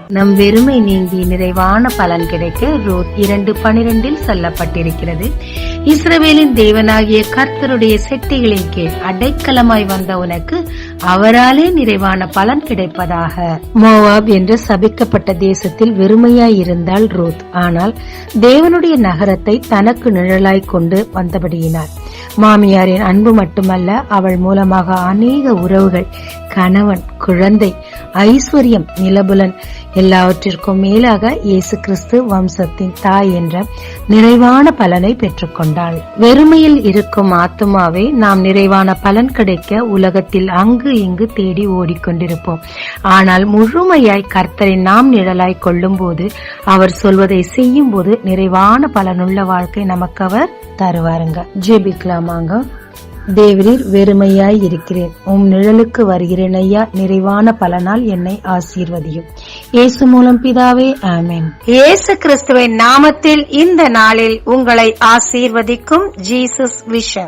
நம் வெறுமை நீங்கி நிறைவான பலன் கிடைக்க ரூத் 2:12 சொல்லப்பட்டிருக்கிறது. இஸ்ரவேலின் தேவனாகிய கர்த்தருடைய செட்டிகளின் கீழ் அடைக்கலமாய் வந்த உனக்கு அவராலே நிறைவான பலன் கிடைப்பதாக. மோவாப் என்று சபிக்கப்பட்ட தேசத்தில் வெறுமையாய் இருந்தாள் ரூத். ஆனால் தேவனுடைய நகரத்தை தனக்கு நிழலாய் கொண்டு வந்தபடியினார். மாமியாரின் அன்பு மட்டுமல்ல, அவள் மூலமாக அநேக உறவுகள், கணவன், குழந்தை, ஐஸ்வர்யம், நிலபுலன், எல்லாவற்றிற்கும் மேலாக இயேசு கிறிஸ்து வம்சத்தின் தாய் என்ற நிறைவான பலனை பெற்றுக்கொண்டாள். வெறுமையில் இருக்கும் ஆத்துமாவே, நாம் நிறைவான பலன் கிடைக்க உலகத்தில் அங்கு இங்கு தேடி ஓடிக்கொண்டிருப்போம். ஆனால் முழுமையாய் கர்த்தரை நாம் நிழலாய் கொள்ளும் போது, அவர் சொல்வதை செய்யும் போது நிறைவான பலனுள்ள வாழ்க்கை நமக்கு அவர் தருவாருங்க. ஜெபிக்கலாமாங்க. தேவரீர், வெறுமையாய் இருக்கிறேன், உம் நிழலுக்கு வருகிறேன் ஐயா. நிறைவான பலனால் என்னை ஆசீர்வதியும். இயேசு மூலம் பிதாவே, ஆமென். இயேசு கிறிஸ்துவின் நாமத்தில் இந்த நாளில் உங்களை ஆசீர்வதிக்கும் ஜீசஸ் விஷன்.